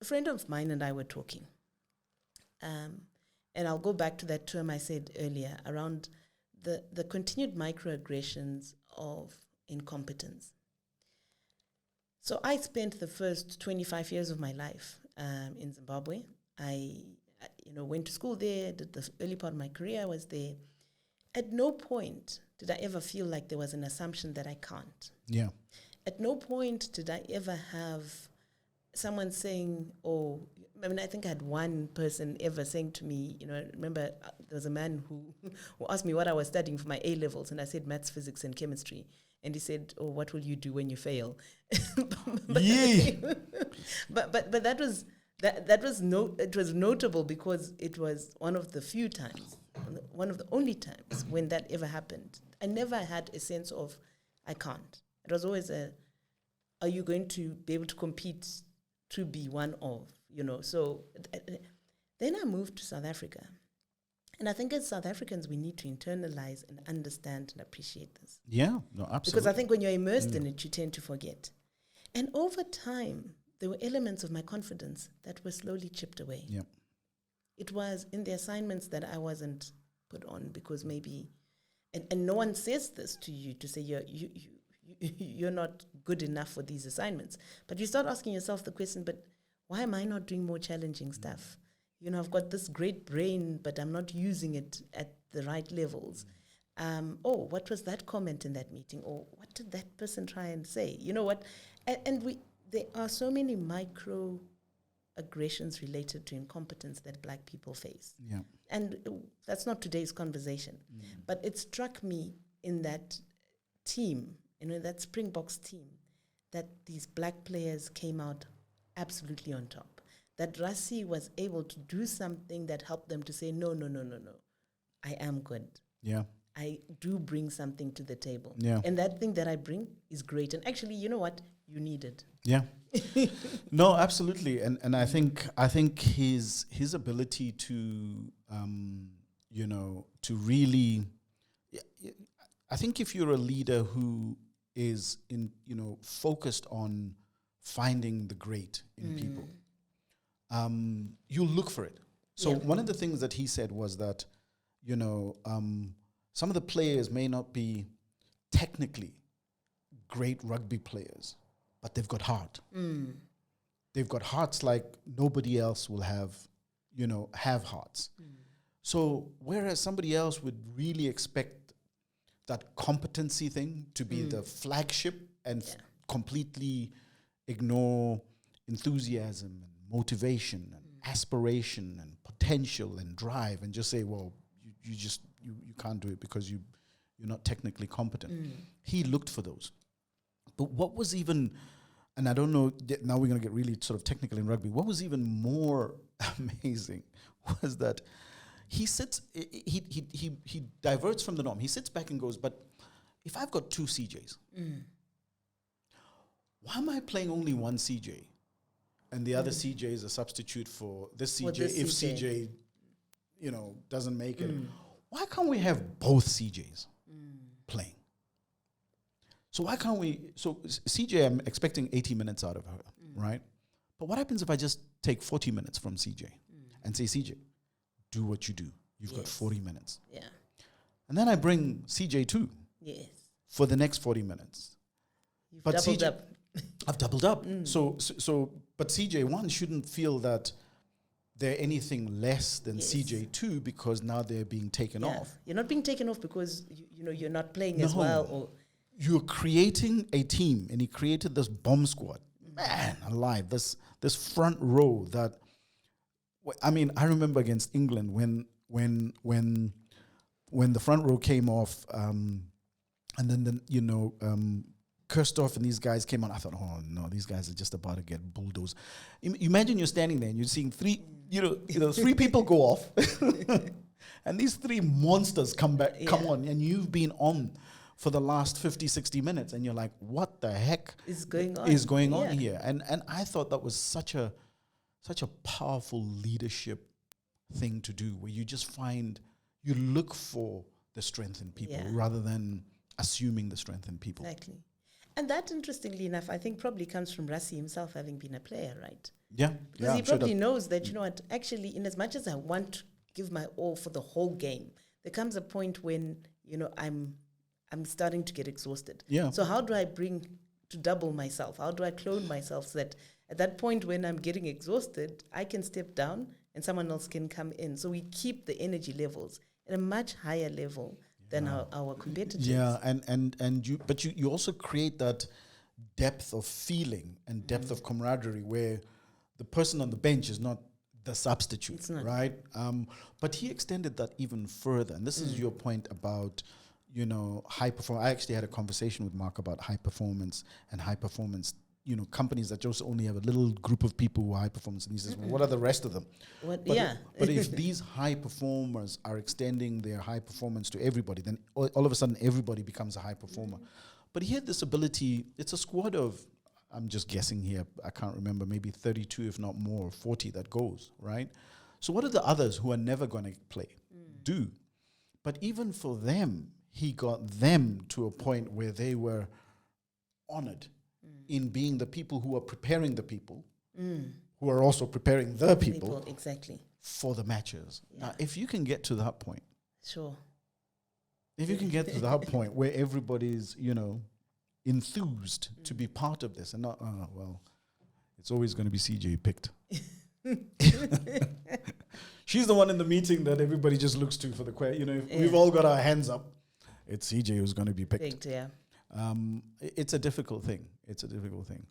a friend of mine and I were talking. And I'll go back to that term I said earlier around the continued microaggressions of incompetence. So I spent the first 25 years of my life in Zimbabwe. I went to school there, did the early part of my career, I was there. At no point did I ever feel like there was an assumption that I can't. Yeah. At no point did I ever have someone saying, I think I had one person ever saying to me, I remember there was a man who asked me what I was studying for my A-levels, and I said maths, physics, and chemistry. And he said, what will you do when you fail? but that was it was notable because it was one of the few times, one of the only times when that ever happened. I never had a sense of, I can't. It was always are you going to be able to compete to be one of, So then I moved to South Africa. And I think as South Africans, we need to internalize and understand and appreciate this. Yeah, no, absolutely. Because I think when you're immersed in it, you tend to forget. And over time, there were elements of my confidence that were slowly chipped away. Yeah. It was in the assignments that I wasn't put on because maybe, and no one says this to you to say you're not good enough for these assignments. But you start asking yourself the question, but why am I not doing more challenging stuff? I've got this great brain, but I'm not using it at the right levels. What was that comment in that meeting? Or what did that person try and say? You know what? And there are so many micro aggressions related to incompetence that Black people face. Yeah. And that's not today's conversation. But it struck me in that team, that Springboks team, that these Black players came out absolutely on top. That Rassie was able to do something that helped them to say, no, I am good. Yeah. I do bring something to the table. Yeah. And that thing that I bring is great. And actually, you know what? You need it. Yeah. No, absolutely. And I think his ability to to really, I think if you're a leader who is focused on finding the great in people, you look for it. So one of the things that he said was that, some of the players may not be technically great rugby players, but they've got heart. They've got hearts like nobody else will have hearts. So whereas somebody else would really expect that competency thing to be the flagship and completely ignore enthusiasm and motivation and aspiration and potential and drive and just say, well, you can't do it because you're not technically competent. He looked for those. But what was even, and I don't know, now we're going to get really sort of technical in rugby, what was even more amazing was that he diverts from the norm. He sits back and goes, but if I've got two CJs, why am I playing only one CJ? And the other CJ is a substitute for this CJ if CJ, doesn't make it. Why can't we have both CJs playing? So why can't we? So CJ, I'm expecting 80 minutes out of her, right? But what happens if I just take 40 minutes from CJ and say, CJ, do what you do. You've got 40 minutes. Yeah. And then I bring CJ 2 for the next 40 minutes. You've but doubled CJ, up. I've doubled up. So, but CJ 1 shouldn't feel that they're anything less than CJ 2 because now they're being taken off. You're not being taken off because you're not playing as well. Or you're creating a team, and he created this bomb squad. Man, alive! This front row that, I remember against England when the front row came off, and then Kirstoff and these guys came on. I thought, oh no, these guys are just about to get bulldozed. Imagine you're standing there and you're seeing three people go off, and these three monsters come on, and you've been on for the last 50, 60 minutes, and you're like, what the heck is going on here? And I thought that was such a powerful leadership thing to do, where you just you look for the strength in people rather than assuming the strength in people. Exactly. And that, interestingly enough, I think probably comes from Rassie himself having been a player, right? Yeah, Because he probably knows that, you know what, actually, in as much as I want to give my all for the whole game, there comes a point when, you know, I'm starting to get exhausted. Yeah. So how do I bring to double myself? How do I clone myself so that at that point when I'm getting exhausted, I can step down and someone else can come in? So we keep the energy levels at a much higher level than our competitors. Yeah, and you also create that depth of feeling and depth of camaraderie where the person on the bench is not the substitute, It's not. right? But he extended that even further, and this is your point about, you know, high performance. I actually had a conversation with Mark about high performance and high performance, you know, companies that just only have a little group of people who are high performance. And he says, well, what are the rest of them? What, But, yeah. but if these high performers are extending their high performance to everybody, then all of a sudden everybody becomes a high performer. But he had this ability, it's a squad of, I'm just guessing here, I can't remember, maybe 32, if not more, 40 that goes, right? So what do the others who are never going to play do? But even for them, he got them to a point where they were honored in being the people who are preparing the people, who are also preparing the people exactly for the matches. Now, if you can get to that point, sure. if you can get to that point where everybody's, you know, enthused to be part of this and not, well, it's always going to be CJ picked. She's the one in the meeting that everybody just looks to for the question. You know, if we've all got our hands up, it's CJ who's going to be picked. Yeah. It's a difficult thing. It's a difficult thing.